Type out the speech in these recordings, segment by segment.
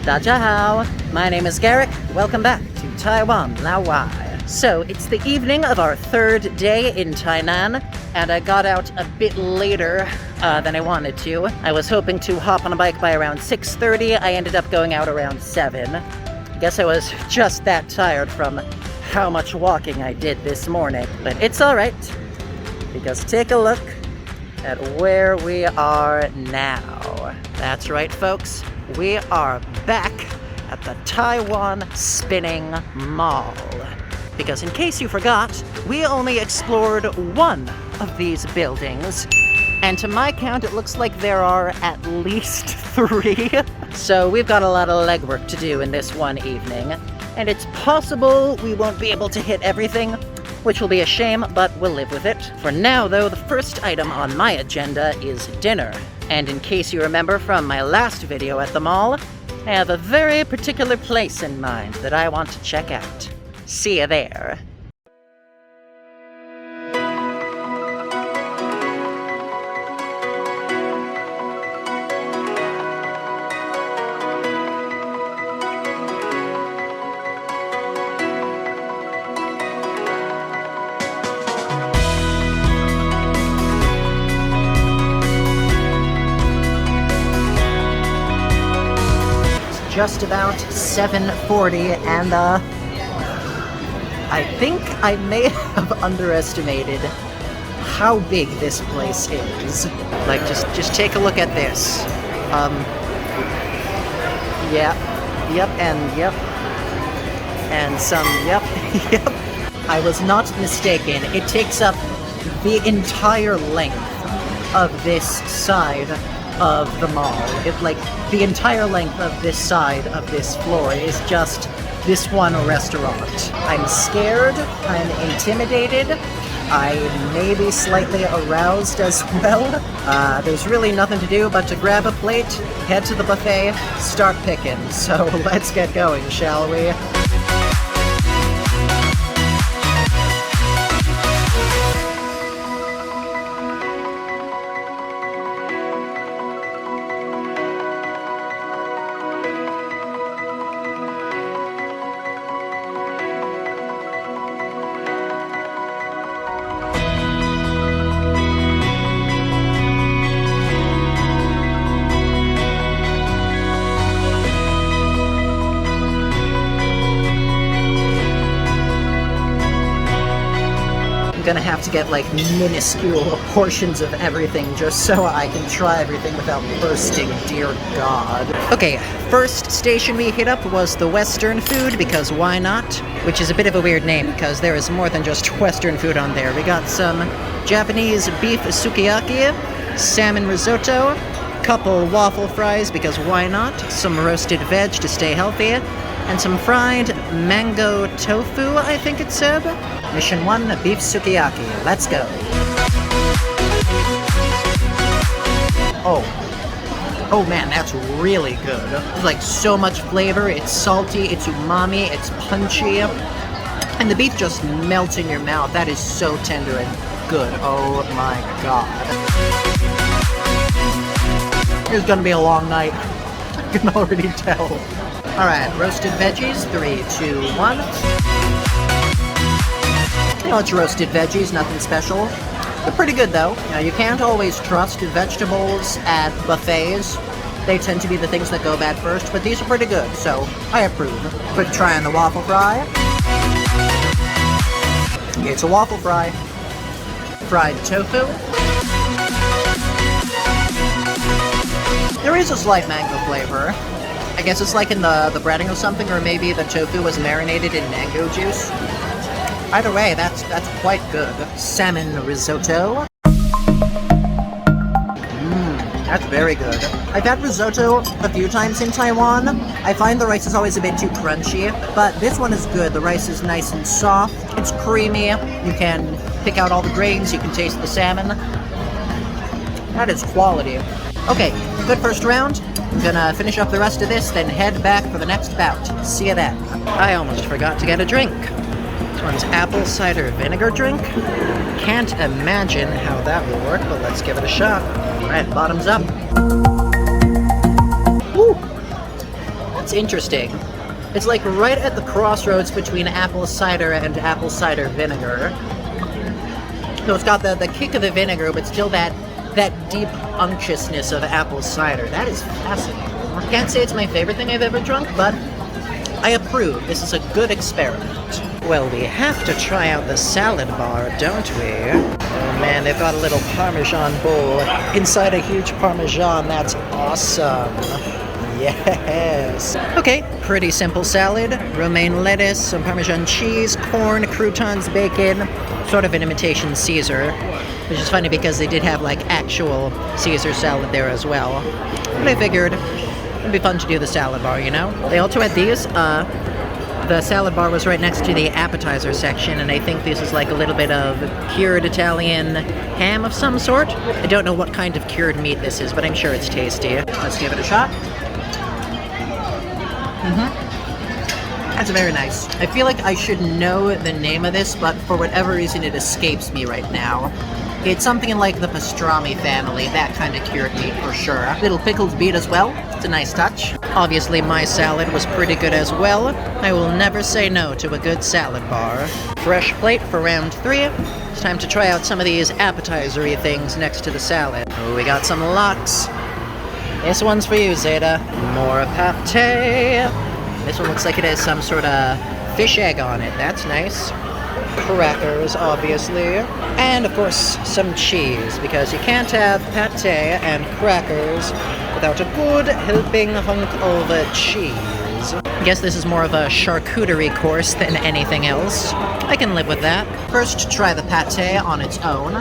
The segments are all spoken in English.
Dajahao. My name is Garrick. Welcome back to Taiwan, Laowai. So, it's the evening of our third day in Tainan, and I got out a bit later than I wanted to. I was hoping to hop on a bike by around 6:30. I ended up going out around 7. I guess I was just that tired from how much walking I did this morning. But it's alright, because take a look at where we are now. That's right, folks. We are back at the Taiwan Spinning Mall. Because in case you forgot, we only explored one of these buildings. And to my count, it looks like there are at least 3. So we've got a lot of legwork to do in this one evening. And it's possible we won't be able to hit everything, which will be a shame, but we'll live with it. For now, though, the first item on my agenda is dinner. And in case you remember from my last video at the mall, I have a very particular place in mind that I want to check out. See you there. Just about 7:40, and I think I may have underestimated how big this place is. Like, just take a look at this. Yeah, yep, and yep, and some, yep, yep. I was not mistaken. It takes up the entire length of this side of the mall. The entire length of this side of this floor is just this one restaurant. I'm scared, I'm intimidated, I may be slightly aroused as well. There's really nothing to do but to grab a plate, head to the buffet, start picking. So let's get going, shall we? Gonna have to get like minuscule portions of everything just so I can try everything without bursting, dear God. Okay, first station we hit up was the Western food, because why not? Which is a bit of a weird name because there is more than just Western food on there. We got some Japanese beef sukiyaki, salmon risotto, couple waffle fries because why not? Some roasted veg to stay healthy, and some fried mango tofu, I think it said. Mission 1, beef sukiyaki. Let's go. Oh man, that's really good. There's like so much flavor. It's salty, it's umami, it's punchy. And the beef just melts in your mouth. That is so tender and good. Oh my God. It's gonna be a long night. I can already tell. Alright, roasted veggies, 3, 2, 1. You know, it's roasted veggies, nothing special. They're pretty good though. Now, you can't always trust vegetables at buffets. They tend to be the things that go bad first, but these are pretty good, so I approve. Quick try on the waffle fry. It's a waffle fry. Fried tofu. There is a slight mango flavor. I guess it's like in the breading or something, or maybe the tofu was marinated in mango juice. Either way, that's quite good. Salmon risotto. That's very good. I've had risotto a few times in Taiwan. I find the rice is always a bit too crunchy, but this one is good. The rice is nice and soft. It's creamy. You can pick out all the grains. You can taste the salmon. That is quality. Okay, good first round. I'm gonna finish up the rest of this, then head back for the next bout. See you then. I almost forgot to get a drink. This one's apple cider vinegar drink. Can't imagine how that will work, but let's give it a shot. Alright, bottoms up. Woo! It's interesting. It's like right at the crossroads between apple cider and apple cider vinegar. So it's got the kick of the vinegar, but still that deep unctuousness of apple cider. That is fascinating. I can't say it's my favorite thing I've ever drunk, but I approve. This is a good experiment. Well, we have to try out the salad bar, don't we? Oh man, they've got a little Parmesan bowl inside a huge Parmesan. That's awesome. Yes. Okay, pretty simple salad. Romaine lettuce, some Parmesan cheese, corn, croutons, bacon, sort of an imitation Caesar. Which is funny because they did have like actual Caesar salad there as well. But I figured it'd be fun to do the salad bar, you know? They also had these. The salad bar was right next to the appetizer section, and I think this is like a little bit of cured Italian ham of some sort. I don't know what kind of cured meat this is, but I'm sure it's tasty. Let's give it a shot. That's very nice. I feel like I should know the name of this, but for whatever reason it escapes me right now. It's something in like the pastrami family, that kind of cured meat for sure. Little pickled beet as well. It's a nice touch. Obviously my salad was pretty good as well. I will never say no to a good salad bar. Fresh plate for round 3. It's time to try out some of these appetizer-y things next to the salad. Oh, we got some lox. This one's for you, Zeta. More pate. This one looks like it has some sort of fish egg on it. That's nice. Crackers, obviously. And, of course, some cheese, because you can't have pate and crackers without a good helping hunk of cheese. I guess this is more of a charcuterie course than anything else. I can live with that. First, try the pate on its own.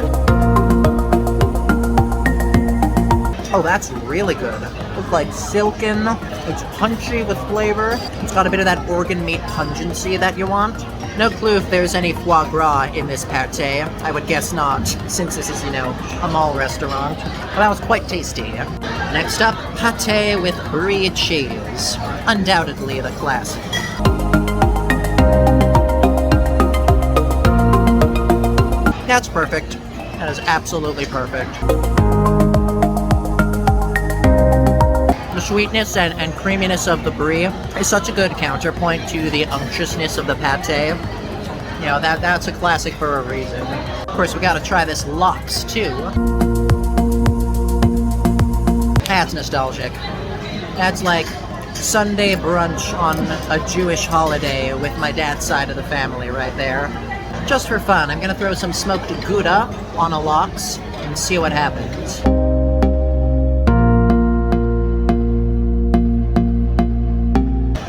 Oh, that's really good. It's like silken, it's punchy with flavor. It's got a bit of that organ meat pungency that you want. No clue if there's any foie gras in this pate. I would guess not, since this is, you know, a mall restaurant. But that was quite tasty. Next up, pate with brie cheese. Undoubtedly the classic. That's perfect. That is absolutely perfect. The sweetness and creaminess of the brie is such a good counterpoint to the unctuousness of the pate. You know, that's a classic for a reason. Of course, we gotta try this lox, too. That's nostalgic. That's like Sunday brunch on a Jewish holiday with my dad's side of the family right there. Just for fun, I'm gonna throw some smoked Gouda on a lox and see what happens.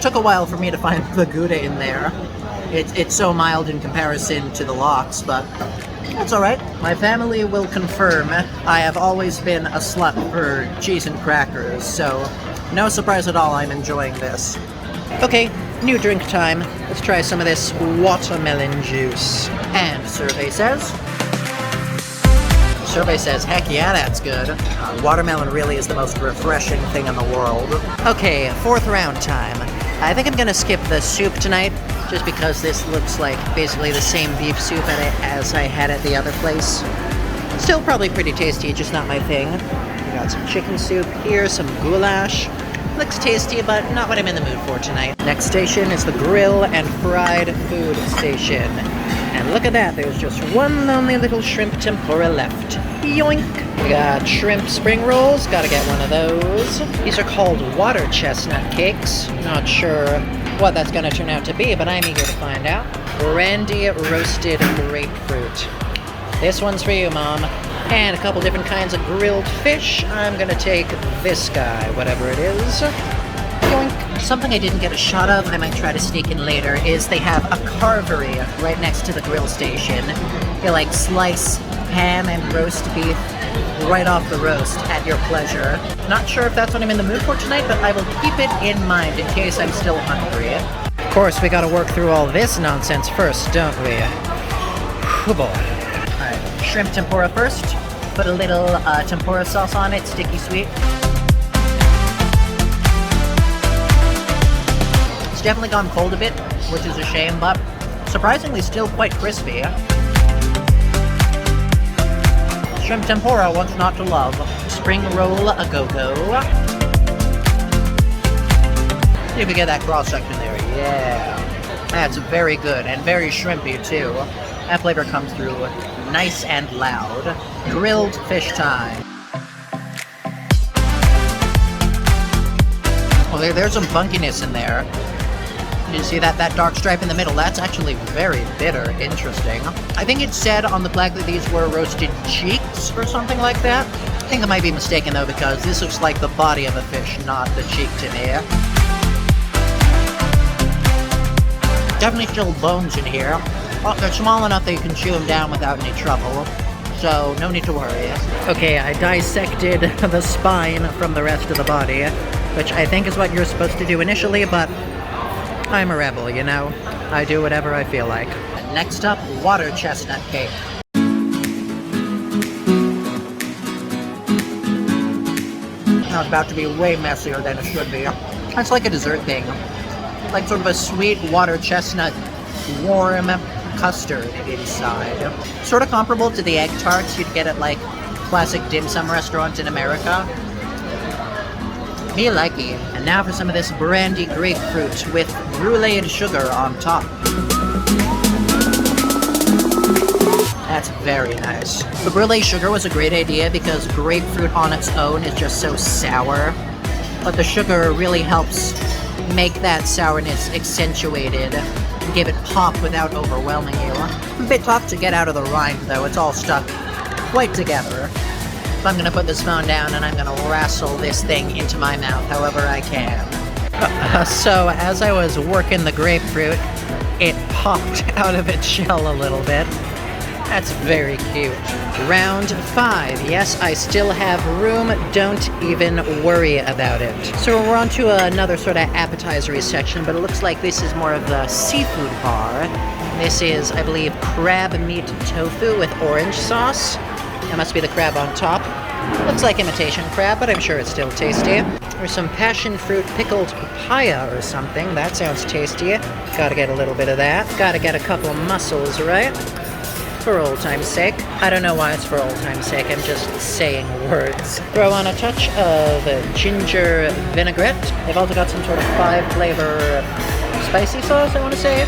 Took a while for me to find the Gouda in there. It's so mild in comparison to the lox, but that's alright. My family will confirm I have always been a slut for cheese and crackers, so no surprise at all I'm enjoying this. Okay, new drink time. Let's try some of this watermelon juice. And survey says, heck yeah, that's good. Watermelon really is the most refreshing thing in the world. Okay, 4th round time. I think I'm gonna skip the soup tonight, just because this looks like basically the same beef soup as I had at the other place. Still probably pretty tasty, just not my thing. We got some chicken soup here, some goulash. Looks tasty, but not what I'm in the mood for tonight. Next station is the grill and fried food station. And look at that, there's just one lonely little shrimp tempura left. Yoink! We got shrimp spring rolls, gotta get one of those. These are called water chestnut cakes. Not sure what that's gonna turn out to be, but I'm eager to find out. Brandy roasted grapefruit. This one's for you, Mom. And a couple different kinds of grilled fish. I'm gonna take this guy, whatever it is. Yoink. Something I didn't get a shot of, I might try to sneak in later, is they have a carvery right next to the grill station. You like slice ham and roast beef right off the roast at your pleasure. Not sure if that's what I'm in the mood for tonight, but I will keep it in mind in case I'm still hungry. Of course, we gotta work through all this nonsense first, don't we? Oh boy. Alright, shrimp tempura first. Put a little tempura sauce on it, sticky sweet. It's definitely gone cold a bit, which is a shame, but surprisingly still quite crispy. Shrimp tempura, what's not to love? Spring roll a go-go. See if we get that cross section there. Yeah. That's very good and very shrimpy too. That flavor comes through nice and loud. Grilled fish time. Well, there's some funkiness in there. You see that dark stripe in the middle? That's actually very bitter. Interesting. I think it said on the flag that these were roasted cheeks or something like that. I think I might be mistaken though, because this looks like the body of a fish, not the cheek to me. Definitely still bones in here. Oh, they're small enough that you can chew them down without any trouble. So, no need to worry. Okay, I dissected the spine from the rest of the body, which I think is what you're supposed to do initially, but I'm a rebel, you know? I do whatever I feel like. Next up, water chestnut cake. Now it's about to be way messier than it should be. It's like a dessert thing. Like sort of a sweet water chestnut, warm custard inside. Sort of comparable to the egg tarts you'd get at like classic dim sum restaurants in America. Me likey. And now for some of this brandy grapefruit with bruleed sugar on top. That's very nice. The brulee sugar was a great idea because grapefruit on its own is just so sour. But the sugar really helps make that sourness accentuated and give it pop without overwhelming you. A bit tough to get out of the rind though, it's all stuck quite together. So I'm gonna put this phone down and I'm gonna wrestle this thing into my mouth however I can. So as I was working the grapefruit, it popped out of its shell a little bit. That's very cute. Round 5. Yes, I still have room. Don't even worry about it. So we're on to another sort of appetizer section, but it looks like this is more of the seafood bar. This is, I believe, crab meat tofu with orange sauce. That must be the crab on top. Looks like imitation crab, but I'm sure it's still tasty. There's some passion fruit pickled papaya or something. That sounds tasty. Gotta get a little bit of that. Gotta get a couple mussels, right? For old time's sake. I don't know why it's for old time's sake, I'm just saying words. Throw on a touch of ginger vinaigrette. They've also got some sort of 5-flavor spicy sauce, I want to say.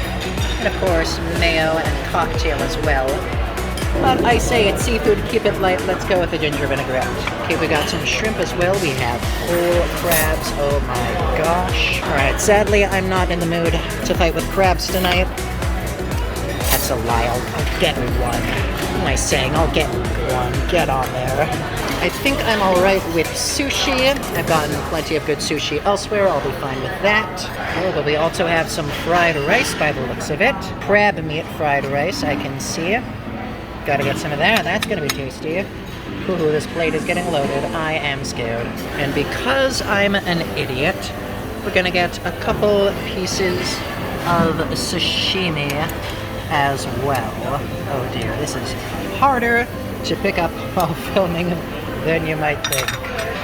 And of course, mayo and cocktail as well. But I say it's seafood, keep it light, let's go with the ginger vinaigrette. Okay, we got some shrimp as well. We have whole crabs, oh my gosh. Alright, sadly I'm not in the mood to fight with crabs tonight. That's a lie, I'll get one. What am I saying? I'll get one. Get on there. I think I'm alright with sushi. I've gotten plenty of good sushi elsewhere. I'll be fine with that. Oh, but we also have some fried rice by the looks of it. Crab meat fried rice, I can see. Gotta get some of that. That's gonna be tasty. Ooh, this plate is getting loaded. I am scared. And because I'm an idiot, we're gonna get a couple pieces of sashimi as well. Oh dear, this is harder to pick up while filming than you might think.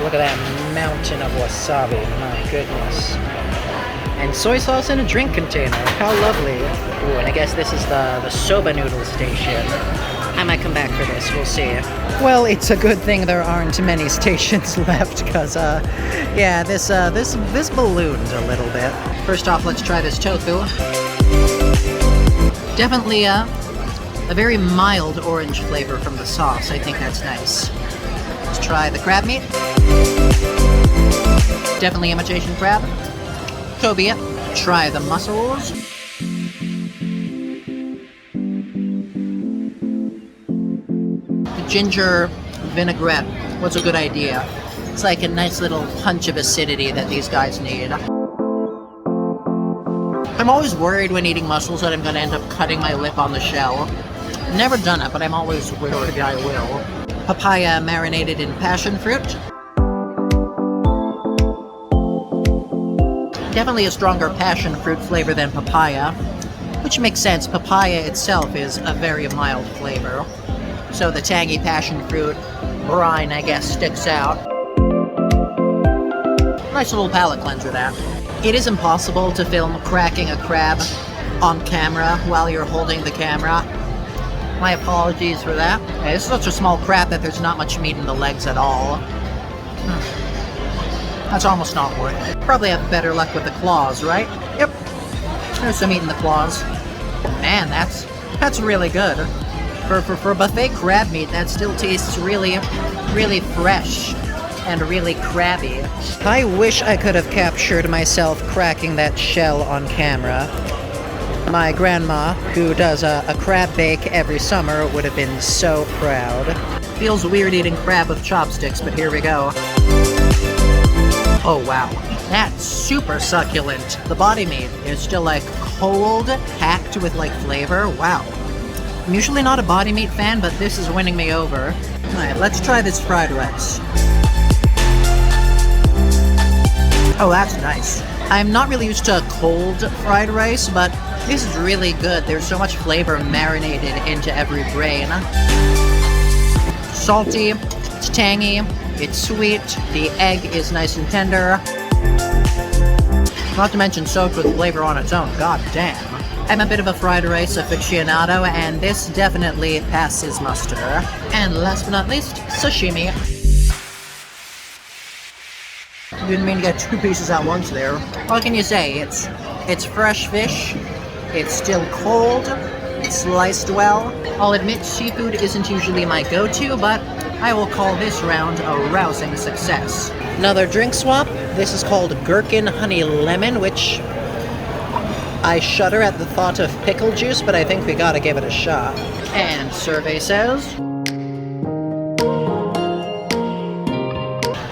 Look at that mountain of wasabi, my goodness. And soy sauce in a drink container, how lovely. Ooh, and I guess this is the soba noodle station. I might come back for this, we'll see. Well, it's a good thing there aren't many stations left, because, yeah, this ballooned a little bit. First off, let's try this tofu. Definitely a very mild orange flavor from the sauce. I think that's nice. Let's try the crab meat. Definitely imitation crab. So be it. Try the mussels. The ginger vinaigrette. What's a good idea? It's like a nice little punch of acidity that these guys need. I'm always worried when eating mussels that I'm going to end up cutting my lip on the shell. Never done it, but I'm always worried I will. Papaya marinated in passion fruit. Definitely a stronger passion fruit flavor than papaya, which makes sense. Papaya itself is a very mild flavor. So the tangy passion fruit brine, I guess, sticks out. Nice little palate cleanser, that. It is impossible to film cracking a crab on camera while you're holding the camera. My apologies for that. It's such a small crab that there's not much meat in the legs at all. That's almost not worth it. Probably have better luck with the claws, right? Yep. There's some meat in the claws. Man, that's really good. For buffet crab meat, that still tastes really, really fresh and really crabby. I wish I could have captured myself cracking that shell on camera. My grandma, who does a crab bake every summer, would have been so proud. Feels weird eating crab with chopsticks, but here we go. Oh wow, that's super succulent. The body meat is still like cold, packed with like flavor. Wow. I'm usually not a body meat fan, but this is winning me over. Alright, let's try this fried rice. Oh, that's nice. I'm not really used to cold fried rice, but this is really good. There's so much flavor marinated into every grain. Salty, it's tangy, it's sweet, the egg is nice and tender. Not to mention soaked with flavor on its own, god damn. I'm a bit of a fried rice aficionado, and this definitely passes muster. And last but not least, sashimi. Didn't mean to get two pieces at once there. What can you say? It's fresh fish, it's still cold, it's sliced well. I'll admit seafood isn't usually my go-to, but I will call this round a rousing success. Another drink swap. This is called Gherkin Honey Lemon, which I shudder at the thought of pickle juice, but I think we gotta give it a shot. And survey says...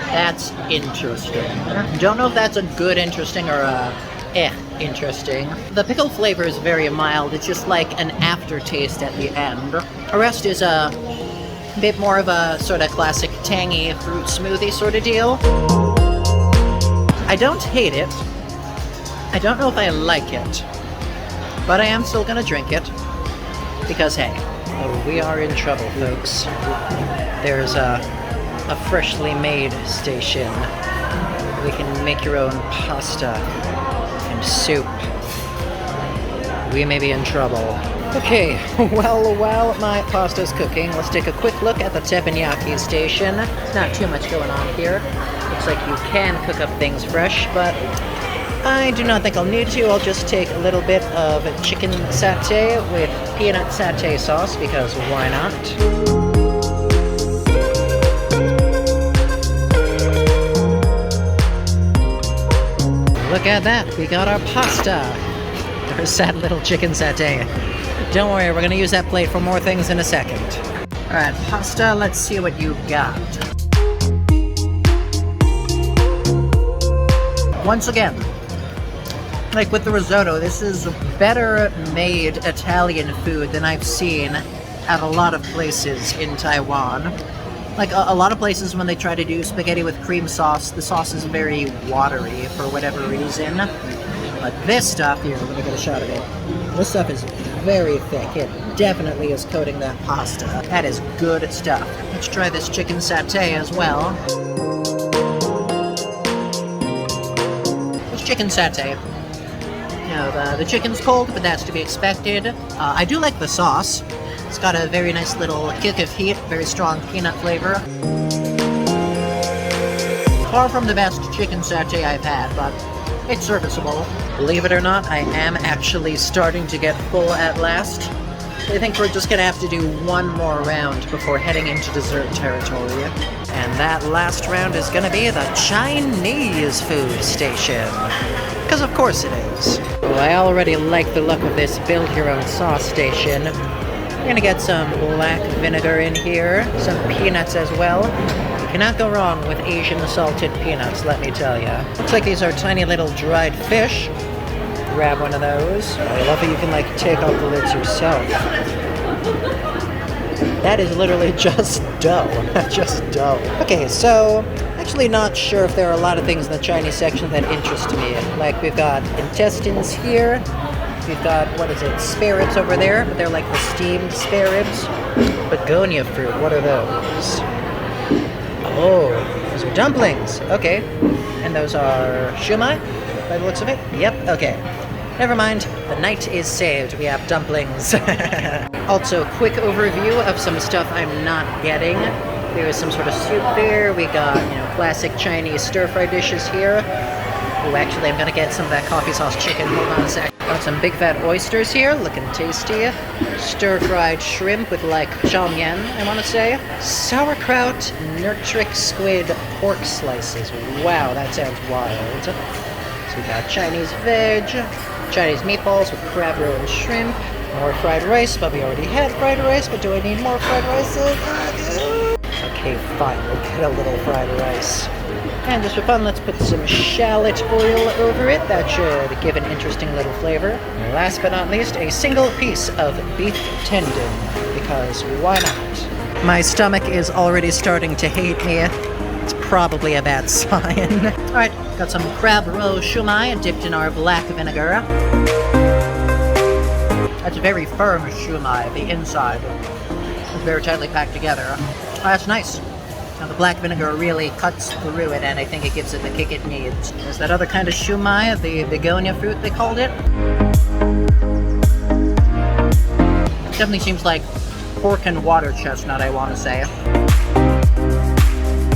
That's interesting. Don't know if that's a good interesting or a interesting. The pickle flavor is very mild. It's just like an aftertaste at the end. The rest is a bit more of a sort of classic tangy fruit smoothie sort of deal. I don't hate it. I don't know if I like it, but I am still gonna drink it because hey, we are in trouble, folks. There's a freshly made station. We can make your own pasta and soup. We may be in trouble. Okay, well, while my pasta's cooking, let's take a quick look at the teppanyaki station. There's not too much going on here. Looks like you can cook up things fresh, but I do not think I'll need to. I'll just take a little bit of chicken satay with peanut satay sauce, because why not? Look at that, we got our pasta. There's that little chicken satay. Don't worry, we're gonna use that plate for more things in a second. Alright, pasta, let's see what you got. Once again, like with the risotto, this is better made Italian food than I've seen at a lot of places in Taiwan. Like a lot of places, when they try to do spaghetti with cream sauce, the sauce is very watery for whatever reason. But this stuff here, let me get a shot of it. This stuff is very thick. It definitely is coating that pasta. That is good stuff. Let's try this chicken satay as well. This chicken satay. You know, the chicken's cold, but that's to be expected. I do like the sauce. It's got a very nice little kick of heat, very strong peanut flavor. Far from the best chicken satay I've had, but it's serviceable. Believe it or not, I am actually starting to get full at last. I think we're just gonna have to do one more round before heading into dessert territory. And that last round is gonna be the Chinese food station. Because of course it is. Well, I already like the look of this build-your-own-sauce station. We're gonna get some black vinegar in here, some peanuts as well. You cannot go wrong with Asian salted peanuts, let me tell ya. Looks like these are tiny little dried fish. Grab one of those. I love that you can like take off the lids yourself. That is literally just dough. Just dough. Okay, so actually not sure if there are a lot of things in the Chinese section that interest me. Like we've got intestines here. We've got, what is it, spare ribs over there, but they're like the steamed spare ribs. Begonia fruit, what are those? Oh, those are dumplings. Okay. And those are shumai, by the looks of it? Yep, okay. Never mind, the night is saved. We have dumplings. Also, quick overview of some stuff I'm not getting. There is some sort of soup there. We got, classic Chinese stir-fry dishes here. Oh, actually, I'm gonna get some of that coffee sauce chicken. Hold on a sec. Got some big fat oysters here, looking tasty. Stir-fried shrimp with like zhang yan, I want to say. Sauerkraut, nurtric squid, pork slices. Wow, that sounds wild. So we got Chinese veg, Chinese meatballs with crab roe and shrimp. More fried rice, but we already had fried rice. But do I need more fried rice? Okay, fine. We'll get a little fried rice. And just for fun, let's put some shallot oil over it. That should give an interesting little flavor. And last but not least, a single piece of beef tendon, because why not? My stomach is already starting to hate me. It's probably a bad sign. Alright, got some crab roe shumai dipped in our black vinegar. That's very firm shumai, the inside. It's very tightly packed together. Oh, that's nice. Now the black vinegar really cuts through it, and I think it gives it the kick it needs. There's that other kind of shumai, the begonia fruit they called it. Definitely seems like pork and water chestnut, I want to say.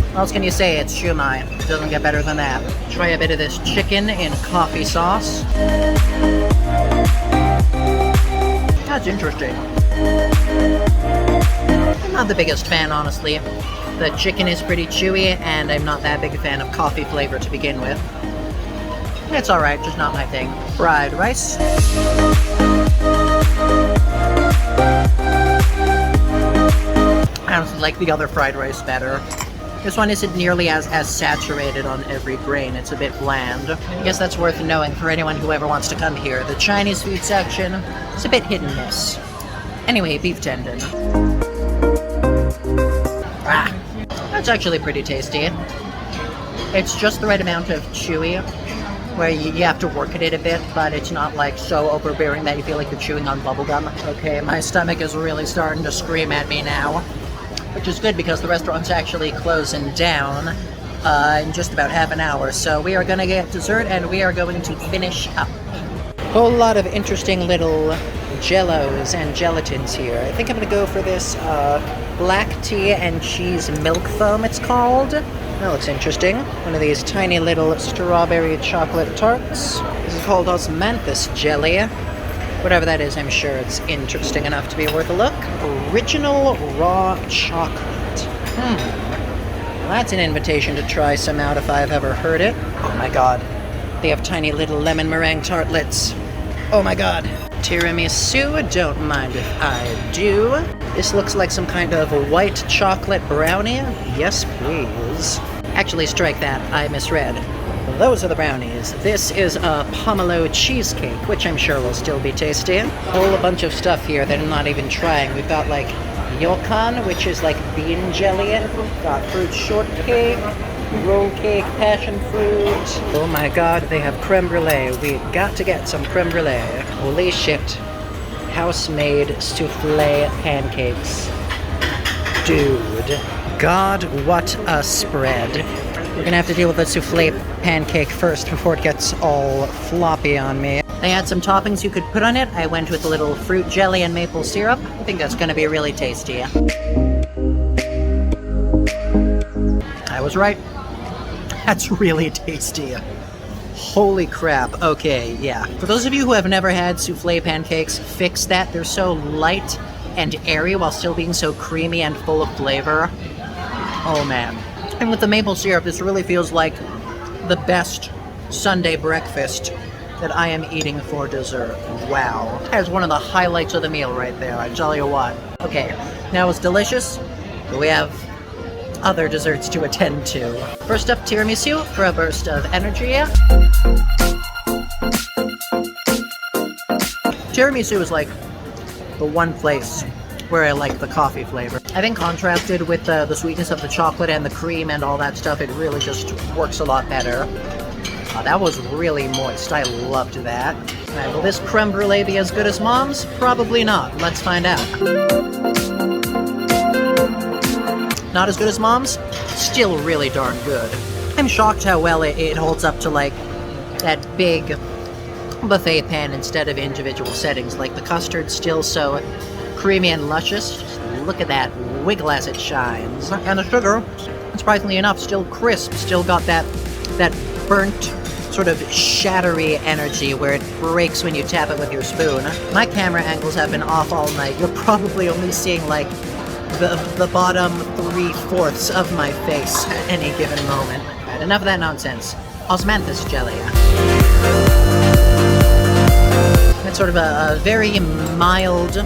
What else can you say? It's shumai. It doesn't get better than that. Try a bit of this chicken in coffee sauce. That's interesting. I'm not the biggest fan, honestly. The chicken is pretty chewy, and I'm not that big a fan of coffee flavor to begin with. It's alright, just not my thing. Fried rice. I honestly like the other fried rice better. This one isn't nearly as saturated on every grain. It's a bit bland. I guess that's worth knowing for anyone who ever wants to come here. The Chinese food section is a bit hit and miss. Anyway, beef tendon. That's actually pretty tasty. It's just the right amount of chewy, where you have to work at it a bit, but it's not like so overbearing that you feel like you're chewing on bubblegum. Okay, my stomach is really starting to scream at me now, which is good because the restaurant's actually closing down in just about half an hour. So we are going to get dessert and we are going to finish up. Whole lot of interesting little jellos and gelatins here. I think I'm going to go for this black tea and cheese milk foam, it's called. That looks interesting. One of these tiny little strawberry chocolate tarts. This is called osmanthus jelly. Whatever that is, I'm sure it's interesting enough to be worth a look. Original raw chocolate. Well, that's an invitation to try some out if I've ever heard it. Oh my god. They have tiny little lemon meringue tartlets. Oh my god. Tiramisu, don't mind if I do. This looks like some kind of white chocolate brownie. Yes, please. Actually, strike that. I misread. Those are the brownies. This is a pomelo cheesecake, which I'm sure will still be tasty. Whole bunch of stuff here that I'm not even trying. We've got like ryokan, which is like bean jelly. Got fruit shortcake, roll cake, passion fruit. Oh my god, they have creme brulee. We got to get some creme brulee. Holy shit. House-made souffle pancakes. Dude. God, what a spread. We're gonna have to deal with the souffle pancake first before it gets all floppy on me. They had some toppings you could put on it. I went with a little fruit jelly and maple syrup. I think that's gonna be really tasty. I was right. That's really tasty. Holy crap. Okay, yeah. For those of you who have never had souffle pancakes, fix that. They're so light and airy while still being so creamy and full of flavor. Oh man. And with the maple syrup, this really feels like the best Sunday breakfast that I am eating for dessert. Wow. That's one of the highlights of the meal right there, I tell you what. Okay, now it's delicious, but we have other desserts to attend to. First up, tiramisu for a burst of energy. Tiramisu is like the one place where I like the coffee flavor. I think contrasted with the sweetness of the chocolate and the cream and all that stuff, it really just works a lot better. That was really moist. I loved that. Alright, will this creme brulee be as good as Mom's? Probably not. Let's find out. Not as good as Mom's? Still really darn good. I'm shocked how well it holds up to like that big buffet pan instead of individual settings. Like the custard's still so creamy and luscious. Just look at that wiggle as it shines. And the sugar, surprisingly enough, still crisp, still got that burnt, sort of shattery energy where it breaks when you tap it with your spoon. My camera angles have been off all night. You're probably only seeing like the bottom 3/4 of my face at any given moment. Right, enough of that nonsense. Osmanthus jelly. It's sort of a very mild,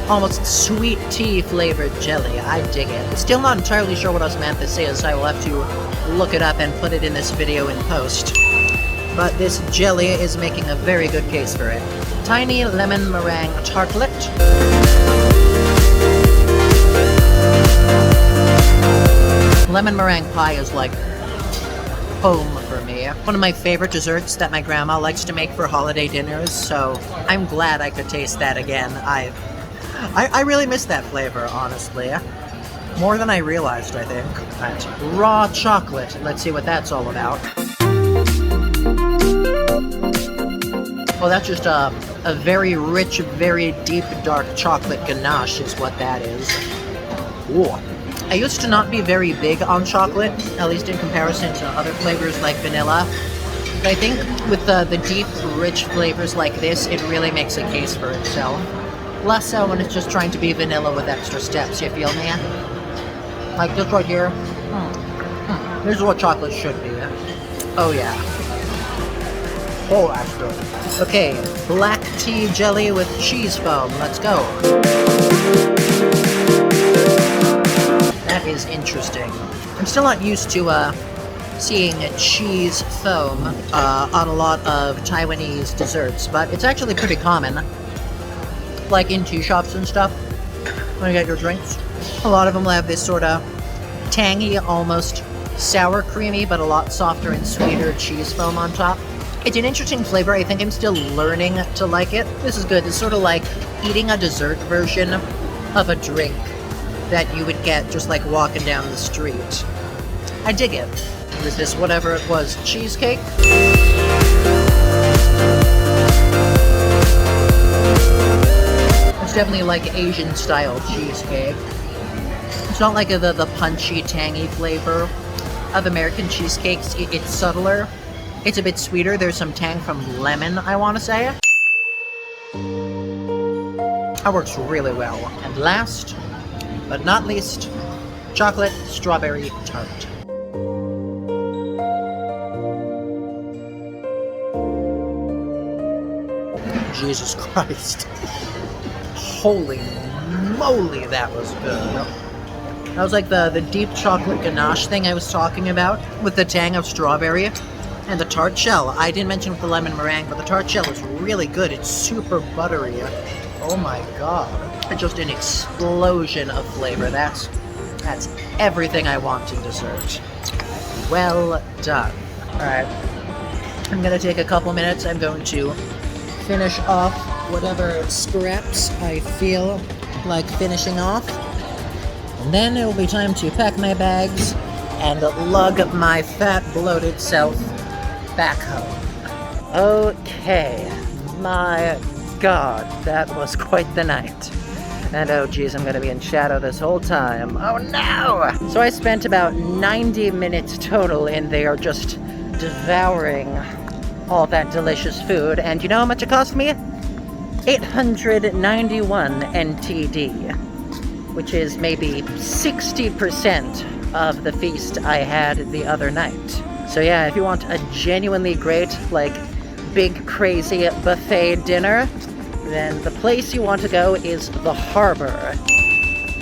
almost sweet tea flavored jelly. I dig it. Still not entirely sure what osmanthus is. I will have to look it up and put it in this video in post. But this jelly is making a very good case for it. Tiny lemon meringue tartlet. Lemon meringue pie is like home for me. One of my favorite desserts that my grandma likes to make for holiday dinners, so I'm glad I could taste that again. I really miss that flavor, honestly. More than I realized, I think. Right. Raw chocolate. Let's see what that's all about. Well, that's just a very rich, very deep, dark chocolate ganache is what that is. Ooh. I used to not be very big on chocolate, at least in comparison to other flavors like vanilla. But I think with the deep, rich flavors like this, it really makes a case for itself. Less so when it's just trying to be vanilla with extra steps, you feel me? Like this right here. This is what chocolate should be. Oh yeah. Oh, that's good. Okay, black tea jelly with cheese foam. Let's go. That is interesting. I'm still not used to seeing cheese foam on a lot of Taiwanese desserts, but it's actually pretty common. Like in tea shops and stuff, when you get your drinks. A lot of them will have this sort of tangy, almost sour creamy, but a lot softer and sweeter cheese foam on top. It's an interesting flavor. I think I'm still learning to like it. This is good. It's sort of like eating a dessert version of a drink that you would get just like walking down the street. I dig it. Is this whatever it was? Cheesecake? It's definitely like Asian style cheesecake. It's not like the punchy, tangy flavor of American cheesecakes. It's subtler. It's a bit sweeter. There's some tang from lemon, I want to say. That works really well. And last, but not least, chocolate strawberry tart. Jesus Christ. Holy moly, that was good. That was like the deep chocolate ganache thing I was talking about, with the tang of strawberry. And the tart shell. I didn't mention with the lemon meringue, but the tart shell is really good. It's super buttery. Oh my god. It's just an explosion of flavor. That's everything I want in dessert. Well done. Alright. I'm gonna take a couple minutes. I'm going to finish off whatever scraps I feel like finishing off. And then it will be time to pack my bags and lug my fat, bloated self back home. Okay, my god, that was quite the night. And oh geez, I'm gonna be in shadow this whole time. Oh no! So I spent about 90 minutes total in there just devouring all that delicious food, and you know how much it cost me? 891 NTD, which is maybe 60% of the feast I had the other night. So yeah, if you want a genuinely great, like, big crazy buffet dinner, then the place you want to go is the Harbor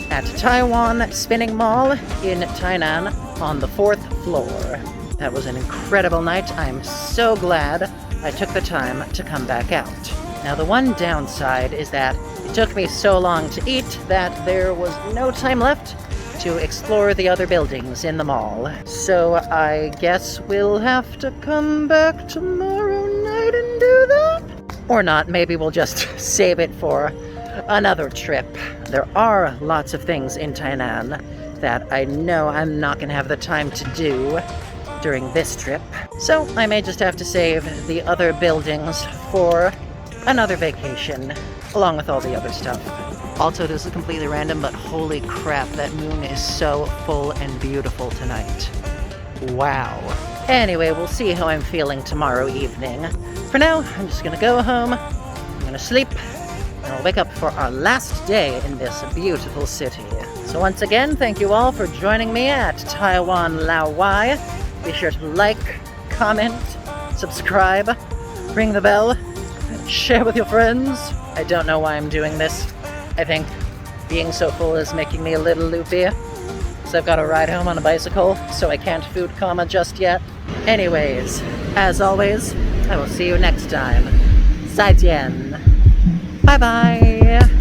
at Taiwan Spinning Mall in Tainan on the 4th floor. That was an incredible night. I'm so glad I took the time to come back out. Now the one downside is that it took me so long to eat that there was no time left to explore the other buildings in the mall. So I guess we'll have to come back tomorrow night and do that? Or not, maybe we'll just save it for another trip. There are lots of things in Tainan that I know I'm not gonna have the time to do during this trip. So I may just have to save the other buildings for another vacation, along with all the other stuff. Also, this is completely random, but holy crap, that moon is so full and beautiful tonight. Wow. Anyway, we'll see how I'm feeling tomorrow evening. For now, I'm just gonna go home, I'm gonna sleep, and I'll wake up for our last day in this beautiful city. So once again, thank you all for joining me at Taiwan Laowai. Be sure to like, comment, subscribe, ring the bell, and share with your friends. I don't know why I'm doing this. I think being so full is making me a little loopy. So I've got to ride home on a bicycle, so I can't food coma just yet. Anyways, as always, I will see you next time. 再见. Bye bye.